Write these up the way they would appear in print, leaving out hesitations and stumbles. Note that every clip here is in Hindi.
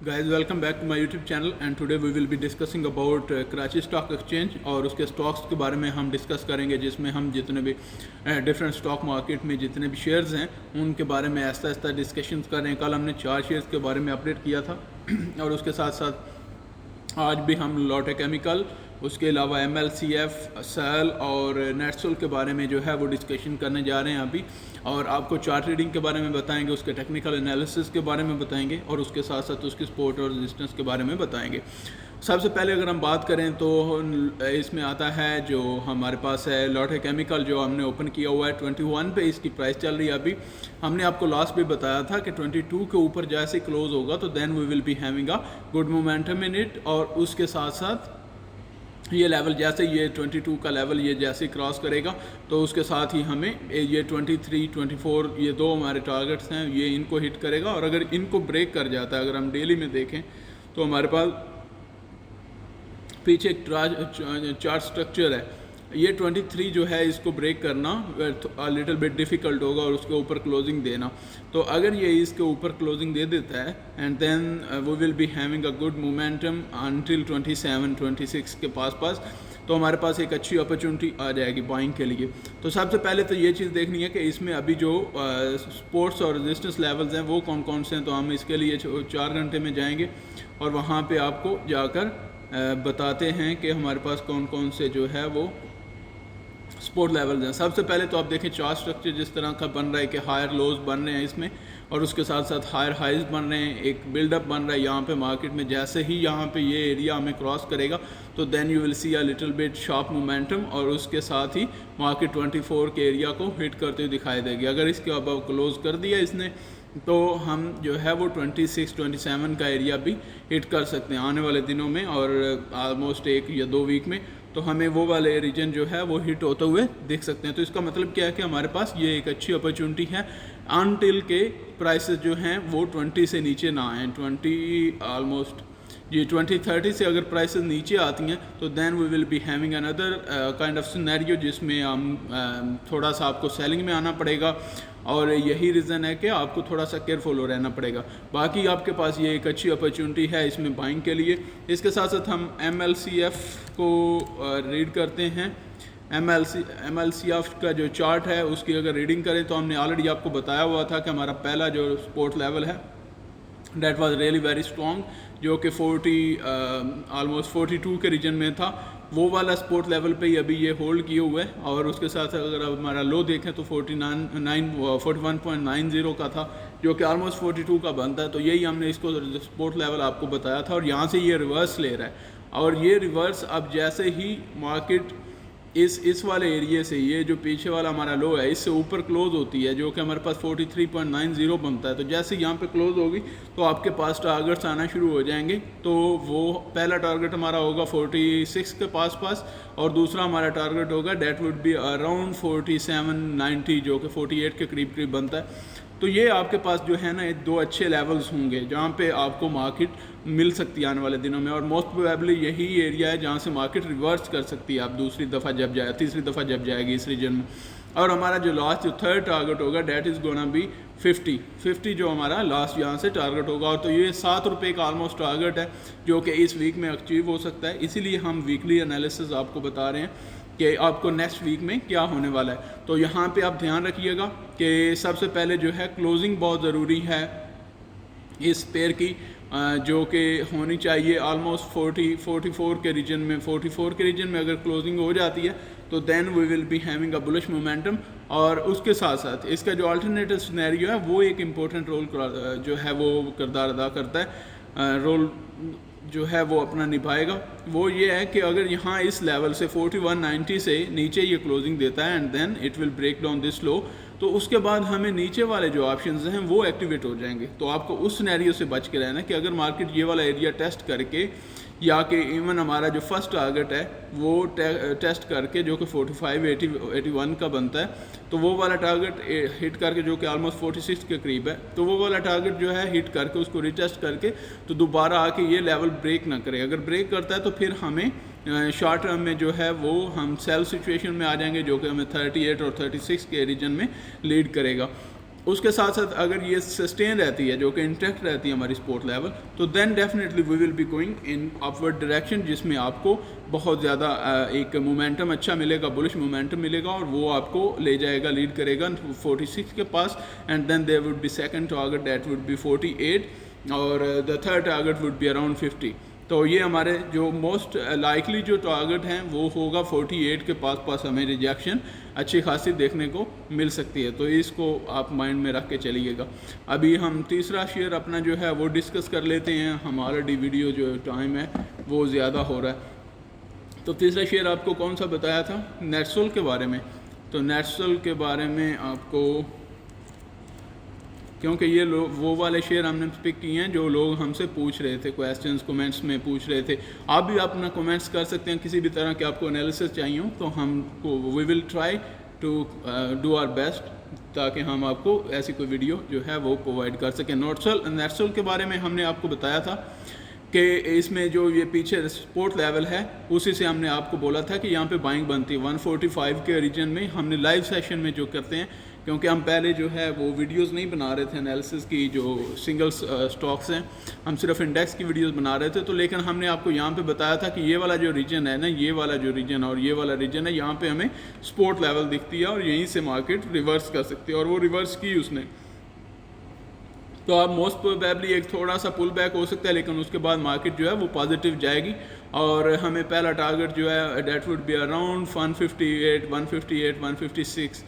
Guys, welcome back to my YouTube channel and today we will be discussing about Karachi stock exchange और उसके स्टॉक्स के बारे में हम डिस्कस करेंगे, जिसमें हम जितने भी डिफरेंट स्टॉक मार्केट में जितने भी शेयर्स हैं उनके बारे में आहिस्ता आहिस्ता डिस्कशंस कर रहे हैं। कल हमने 4 शेयर्स के बारे में अपडेट किया था और उसके साथ साथ आज भी हम लोटे केमिकल, उसके अलावा MLCF, सेल और नेटसोल के बारे में जो है वो डिस्कशन करने जा रहे हैं अभी, और आपको चार्ट रीडिंग के बारे में बताएंगे, उसके टेक्निकल एनालिसिस के बारे में बताएंगे और उसके साथ साथ उसकी सपोर्ट और रेजिस्टेंस के बारे में बताएंगे। सबसे पहले अगर हम बात करें तो इसमें आता है जो हमारे पास है लोटे केमिकल, जो हमने ओपन किया हुआ है 21 पे, इसकी प्राइस चल रही है अभी। हमने आपको लास्ट भी बताया था कि 22 के ऊपर जैसे क्लोज होगा तो then we will be having a good momentum in it, और उसके साथ साथ ये लेवल जैसे ये 22 का लेवल ये जैसे क्रॉस करेगा तो उसके साथ ही हमें ये 23, 24 ये दो हमारे टारगेट्स हैं, ये इनको हिट करेगा। और अगर इनको ब्रेक कर जाता है, अगर हम डेली में देखें तो हमारे पास पीछे एक चार्ट स्ट्रक्चर है, ये 23 जो है इसको ब्रेक करना लिटिल बिट डिफ़िकल्ट होगा और उसके ऊपर क्लोजिंग देना। तो अगर ये इसके ऊपर क्लोजिंग दे देता है and then we will be having a good momentum until 27, 26 के पास तो हमारे पास एक अच्छी अपॉर्चुनिटी आ जाएगी बाइंग के लिए। तो सबसे पहले तो ये चीज़ देखनी है कि इसमें अभी जो सपोर्ट्स और रेजिस्टेंस लेवल्स हैं वो कौन कौन से हैं। तो हम इसके लिए 4 घंटे में जाएंगे और वहाँ पे आपको जाकर बताते हैं कि हमारे पास कौन कौन से जो है वो सपोर्ट लेवल्स हैं। सबसे पहले तो आप देखें चार्ट स्ट्रक्चर जिस तरह का बन रहा है कि हायर लोज बन रहे हैं इसमें और उसके साथ साथ हायर हाइज बन रहे हैं, एक बिल्डअप बन रहा है यहाँ पे मार्केट में। जैसे ही यहाँ पे ये एरिया हमें क्रॉस करेगा तो then you will see a little bit sharp momentum और उसके साथ ही मार्केट 24 के एरिया को हिट करते हुए दिखाई देगी। अगर इसके अब क्लोज कर दिया इसने तो हम जो है वो 26, 27 का एरिया भी हिट कर सकते हैं आने वाले दिनों में, और ऑलमोस्ट 1 या 2 वीक में तो हमें वो वाले रीजन जो है वो हिट होते हुए देख सकते हैं। तो इसका मतलब क्या है कि हमारे पास ये एक अच्छी अपॉर्चुनिटी है अनटिल के प्राइसेस जो हैं वो 20 से नीचे ना आएँ। 20 ऑलमोस्ट ये 20-30 से अगर प्राइसेस नीचे आती हैं तो then we will be having another kind of scenario जिसमें हम थोड़ा सा आपको सेलिंग में आना पड़ेगा, और यही रीज़न है कि आपको थोड़ा सा केयरफुल हो रहना पड़ेगा। बाकी आपके पास ये एक अच्छी अपॉर्चुनिटी है इसमें बाइंग के लिए। इसके साथ साथ हम MLCF को रीड करते हैं। MLCF का जो चार्ट है उसकी अगर रीडिंग करें तो हमने ऑलरेडी आपको बताया हुआ था कि हमारा पहला जो सपोर्ट लेवल है that was really very strong, जो कि ऑलमोस्ट 42 के रीजन में था। वो वाला सपोर्ट लेवल पे ही अभी ये होल्ड किए हुए है, और उसके साथ अगर हमारा लो देखें तो 41.90 का था, जो कि ऑलमोस्ट 42 का बनता है। तो यही हमने इसको सपोर्ट लेवल आपको बताया था, और यहाँ से ये रिवर्स ले रहा है, और ये रिवर्स अब जैसे ही मार्केट इस वाले एरिए से, ये जो पीछे वाला हमारा लो है, इससे ऊपर क्लोज होती है जो कि हमारे पास 43.90 बनता है। तो जैसे यहाँ पे क्लोज होगी तो आपके पास टारगेट्स आना शुरू हो जाएंगे। तो वो पहला टारगेट हमारा होगा 46 के पास और दूसरा हमारा टारगेट होगा डेट वुड बी अराउंड 47.90 जो कि 48 के करीब बनता है। तो ये आपके पास जो है ना 2 अच्छे लेवल्स होंगे जहाँ पे आपको मार्केट मिल सकती है आने वाले दिनों में, और मोस्ट प्रोबेबली यही एरिया है जहाँ से मार्केट रिवर्स कर सकती है आप तीसरी दफ़ा जब जाएगी इस रीजन में। और हमारा जो लास्ट जो थर्ड टारगेट होगा डेट इज़ गोना बी 50 जो हमारा लास्ट यहाँ से टारगेट होगा। और तो ये 7 रुपये का ऑलमोस्ट टारगेट है जो कि इस वीक में अचीव हो सकता है। इसीलिए हम वीकली एनालिसिस आपको बता रहे हैं कि आपको नेक्स्ट वीक में क्या होने वाला है। तो यहाँ पे आप ध्यान रखिएगा कि सबसे पहले जो है क्लोजिंग बहुत ज़रूरी है इस पेयर की, जो कि होनी चाहिए ऑलमोस्ट 44 के रीजन में। 44 के रीजन में अगर क्लोजिंग हो जाती है तो then we will be having a bullish momentum. और उसके साथ साथ इसका जो अल्टरनेटिव सिनेरियो है वो एक इम्पोर्टेंट रोल जो है वो किरदार अदा करता है, रोल जो है वो अपना निभाएगा। वो ये है कि अगर यहाँ इस लेवल से 41.90 से नीचे ये क्लोजिंग देता है and then it will break down this low, तो उसके बाद हमें नीचे वाले जो ऑप्शंस हैं वो एक्टिवेट हो जाएंगे। तो आपको उस सिनेरियो से बच के रहना कि अगर मार्केट ये वाला एरिया टेस्ट करके, या कि इवन हमारा जो फर्स्ट टारगेट है वो टेस्ट करके जो कि 45-81 का बनता है, तो वो वाला टारगेट हिट करके जो कि ऑलमोस्ट 46 के करीब है, तो वो वाला टारगेट जो है हिट करके उसको रिटेस्ट करके तो दोबारा आके ये लेवल ब्रेक ना करे। अगर ब्रेक करता है तो फिर हमें शॉर्ट टर्म में जो है वो हम सेल सिचुएशन में आ जाएंगे जो कि हमें 38 और 36 के रीजन में लीड करेगा। उसके साथ साथ अगर ये सस्टेन रहती है, जो कि इंटैक्ट रहती है हमारी सपोर्ट लेवल, तो then definitely we will be going in upward direction, जिसमें आपको बहुत ज़्यादा एक मोमेंटम अच्छा मिलेगा, बुलिश मोमेंटम मिलेगा, और वो आपको ले जाएगा, लीड करेगा 46 के पास। And then there would be second target, that would be 48, और the third target would be around 50। तो ये हमारे जो मोस्ट लाइकली जो टारगेट हैं वो होगा 48 के पास हमें रिजेक्शन अच्छी खासी देखने को मिल सकती है। तो इसको आप माइंड में रख के चलिएगा। अभी हम तीसरा शेयर अपना जो है वो डिस्कस कर लेते हैं, हम ऑलरेडी वीडियो जो टाइम है वो ज़्यादा हो रहा है। तो तीसरा शेयर आपको कौन सा बताया था? नेटसोल के बारे में। तो नेटसोल के बारे में आपको, क्योंकि ये लोग वो वाले शेयर हमने पिक किए हैं जो लोग हमसे पूछ रहे थे, क्वेश्चंस कमेंट्स में पूछ रहे थे। आप भी अपना कमेंट्स कर सकते हैं, किसी भी तरह के आपको एनालिसिस चाहिए हो तो हमको we will try to do our best, ताकि हम आपको ऐसी कोई वीडियो जो है वो प्रोवाइड कर सकें। नेटसोल के बारे में हमने आपको बताया था कि इसमें जो ये पीछे सपोर्ट लेवल है उसी से हमने आपको बोला था कि यहाँ पे बाइंग बनती है 145 के रीजन में। हमने लाइव सेशन में जो करते हैं, क्योंकि हम पहले जो है वो वीडियोस नहीं बना रहे थे एनालिसिस की, जो सिंगल स्टॉक्स हैं, हम सिर्फ इंडेक्स की वीडियोस बना रहे थे। तो लेकिन हमने आपको यहाँ पे बताया था कि ये वाला जो रीजन है ना, ये वाला जो रीजन और ये वाला रीजन है, यहाँ पे हमें सपोर्ट लेवल दिखती है और यहीं से मार्केट रिवर्स कर सकती है, और वो रिवर्स की उसने। तो अब मोस्ट प्रोबेबली एक थोड़ा सा पुल बैक हो सकता है, लेकिन उसके बाद मार्केट जो है वो पॉजिटिव जाएगी, और हमें पहला टारगेट जो है that would be around 158, 156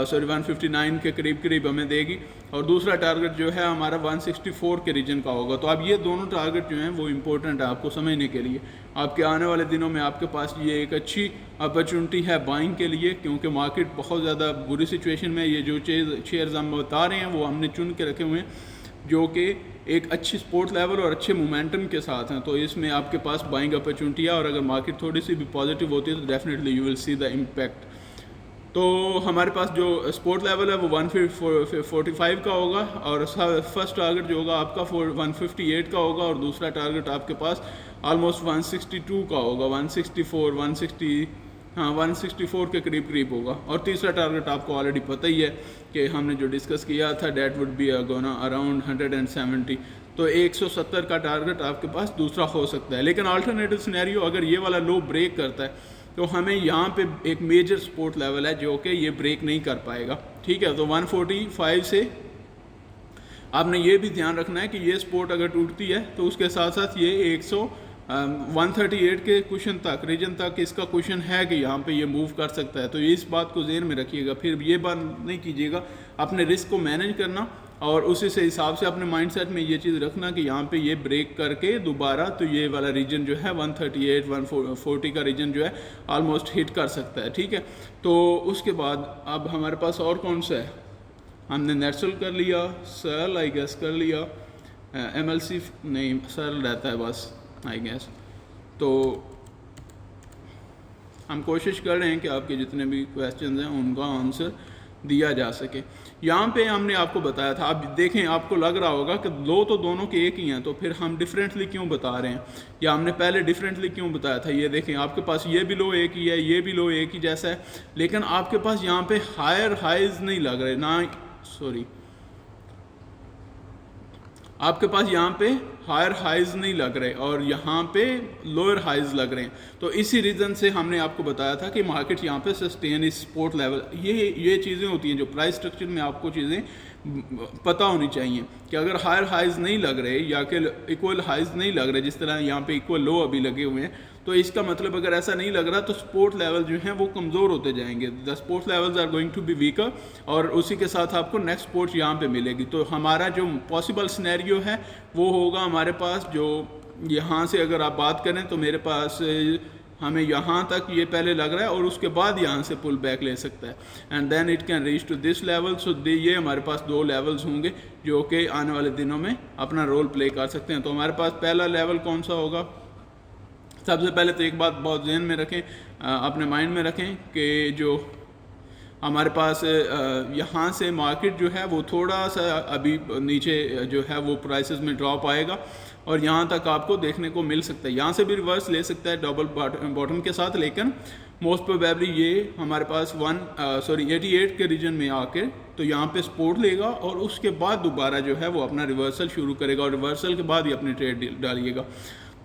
sorry 159 के करीब हमें देगी, और दूसरा टारगेट जो है हमारा 164 के रीजन का होगा। तो अब ये दोनों टारगेट जो हैं वो इम्पोर्टेंट है आपको समझने के लिए। आपके आने वाले दिनों में आपके पास ये एक अच्छी अपॉर्चुनिटी है बाइंग के लिए, क्योंकि मार्केट बहुत ज़्यादा बुरी सिचुएशन में। ये जो शेयर्स हम बता रहे हैं वो हमने चुन के रखे हुए हैं, जो कि एक अच्छी सपोर्ट लेवल और अच्छे मोमेंटम के साथ हैं। तो इसमें आपके पास बाइंग अपॉर्चुनिटी है, और अगर मार्केट थोड़ी सी भी पॉजिटिव होती है तो definitely you will see the impact. तो हमारे पास जो सपोर्ट लेवल है वो 145 का होगा, और फर्स्ट टारगेट जो होगा आपका 158 का होगा, और दूसरा टारगेट आपके पास ऑलमोस्ट 162 का होगा, 164 के करीब होगा। और तीसरा टारगेट आपको ऑलरेडी पता ही है कि हमने जो डिस्कस किया था, that would be gonna around 170। तो 170 का टारगेट आपके पास दूसरा हो सकता है। लेकिन अल्टरनेटिव सिनेरियो, अगर ये वाला लो ब्रेक करता है तो हमें यहाँ पे एक मेजर सपोर्ट लेवल है जो कि ये ब्रेक नहीं कर पाएगा। ठीक है, तो 145 से आपने ये भी ध्यान रखना है कि ये सपोर्ट अगर टूटती है तो उसके साथ साथ ये 138 के क्वेश्चन तक, रीजन तक इसका क्वेश्चन है कि यहाँ पे ये मूव कर सकता है। तो इस बात को ज़हन में रखिएगा। फिर ये बात नहीं कीजिएगा, अपने रिस्क को मैनेज करना और उसी से हिसाब से अपने माइंडसेट में ये चीज़ रखना कि यहाँ पे ये ब्रेक करके दोबारा तो ये वाला रीजन जो है 138 140 का रीजन जो है ऑलमोस्ट हिट कर सकता है। ठीक है, तो उसके बाद अब हमारे पास और कौन सा है? हमने नेटसोल कर लिया, सरल आई गेस कर लिया, MLC नहीं, सरल रहता है बस आई गेस। तो हम कोशिश कर रहे हैं कि आपके जितने भी क्वेश्चंस हैं उनका आंसर दिया जा सके। यहाँ पे हमने आपको बताया था, आप देखें आपको लग रहा होगा कि लो तो दोनों के एक ही हैं, तो फिर हम डिफरेंटली क्यों बता रहे हैं, या हमने पहले डिफरेंटली क्यों बताया था। ये देखें आपके पास ये भी लो एक ही है, ये भी लो एक ही जैसा है, लेकिन आपके पास यहाँ पे हायर हाइज नहीं लग रहे ना, सॉरी आपके पास यहाँ पे हायर हाइज नहीं लग रहे और यहाँ पे लोअर हाइज लग रहे हैं। तो इसी रीज़न से हमने आपको बताया था कि मार्केट यहाँ पे सस्टेन इस सपोर्ट लेवल, ये चीज़ें होती हैं जो प्राइस स्ट्रक्चर में आपको चीज़ें पता होनी चाहिए कि अगर हायर हाइज नहीं लग रहे या कि इक्वल हाइज नहीं लग रहे, जिस तरह यहाँ पे इक्वल लो अभी लगे हुए हैं, तो इसका मतलब अगर ऐसा नहीं लग रहा तो सपोर्ट लेवल जो हैं वो कमज़ोर होते जाएंगे। The support levels are going to be weaker, और उसी के साथ आपको नेक्स्ट सपोर्ट यहाँ पे मिलेगी। तो हमारा जो पॉसिबल सिनेरियो है वो होगा हमारे पास, जो यहाँ से अगर आप बात करें तो मेरे पास हमें यहाँ तक ये पहले लग रहा है और उसके बाद यहाँ से पुल बैक ले सकता है, and then it can reach to this level. So ये हमारे पास दो लेवल्स होंगे जो कि आने वाले दिनों में अपना रोल प्ले कर सकते हैं। तो हमारे पास पहला लेवल कौन सा होगा? सबसे पहले तो एक बात बहुत ध्यान में रखें, अपने माइंड में रखें कि जो हमारे पास यहाँ से मार्केट जो है वो थोड़ा सा अभी नीचे जो है वो प्राइसेस में ड्रॉप आएगा और यहाँ तक आपको देखने को मिल सकता है। यहाँ से भी रिवर्स ले सकता है डबल बॉटम के साथ, लेकिन मोस्ट प्रोबेबली ये हमारे पास 88 के रीजन में आके तो यहाँ पे सपोर्ट लेगा और उसके बाद दोबारा जो है वो अपना रिवर्सल शुरू करेगा और रिवर्सल के बाद ही अपनी ट्रेड डालिएगा।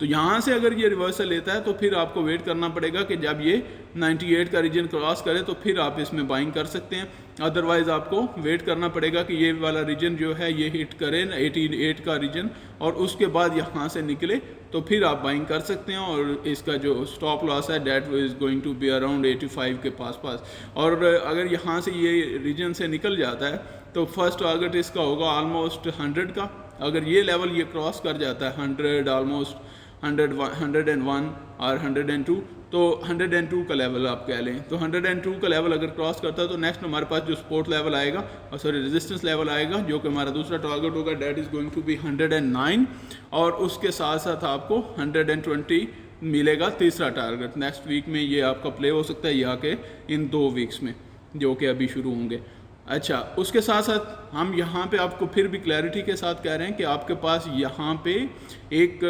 तो यहाँ से अगर ये रिवर्सल लेता है तो फिर आपको वेट करना पड़ेगा कि जब ये 98 का रीजन क्रॉस करे तो फिर आप इसमें बाइंग कर सकते हैं। अदरवाइज़ आपको वेट करना पड़ेगा कि ये वाला रीजन जो है ये हिट करे 88 का रीजन और उसके बाद यहाँ से निकले तो फिर आप बाइंग कर सकते हैं। और इसका जो स्टॉप लॉस है that is going to be around 85 के पास। और अगर यहाँ से ये रीजन से निकल जाता है तो फर्स्ट टारगेट इसका होगा ऑलमोस्ट 100 का। अगर ये लेवल ये क्रॉस कर जाता है 100 ऑलमोस्ट 101 और 102 तो 102 का लेवल आप कह लें। तो 102 का लेवल अगर क्रॉस करता है तो नेक्स्ट हमारे पास जो सपोर्ट लेवल आएगा और रेजिस्टेंस लेवल आएगा जो कि हमारा दूसरा टारगेट होगा that is going to be 109 और उसके साथ साथ आपको 120 मिलेगा तीसरा टारगेट। नेक्स्ट वीक में ये आपका प्ले हो सकता है या कि इन 2 वीक्स में जो कि अभी शुरू होंगे। अच्छा, उसके साथ साथ हम यहाँ पे आपको फिर भी क्लैरिटी के साथ कह रहे हैं कि आपके पास यहाँ पे एक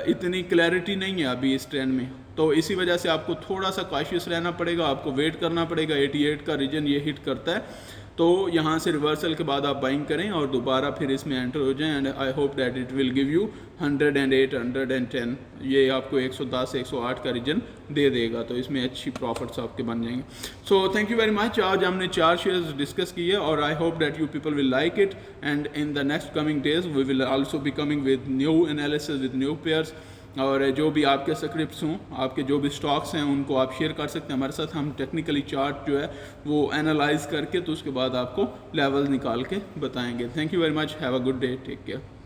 इतनी क्लैरिटी नहीं है अभी इस ट्रेंड में, तो इसी वजह से आपको थोड़ा सा कॉशियस रहना पड़ेगा, आपको वेट करना पड़ेगा। 88 का रीजन ये हिट करता है तो यहाँ से रिवर्सल के बाद आप बाइंग करें और दोबारा फिर इसमें एंटर हो जाएं। And I hope that it will give you 108 110 ये आपको 110 108 का रीजन दे देगा, तो इसमें अच्छी प्रॉफिट्स आपके बन जाएंगे। So thank you very much. आज हमने 4 शेयर्स डिस्कस किए और I hope that you people will like it and in the next coming days we will also be coming with new analysis with new pairs. और जो भी आपके स्क्रिप्ट्स हों, आपके जो भी स्टॉक्स हैं उनको आप शेयर कर सकते हैं हमारे साथ। हम टेक्निकली चार्ट जो है वो एनालाइज करके तो उसके बाद आपको लेवल निकाल के बताएंगे। Thank you very much. Have a good day. Take care.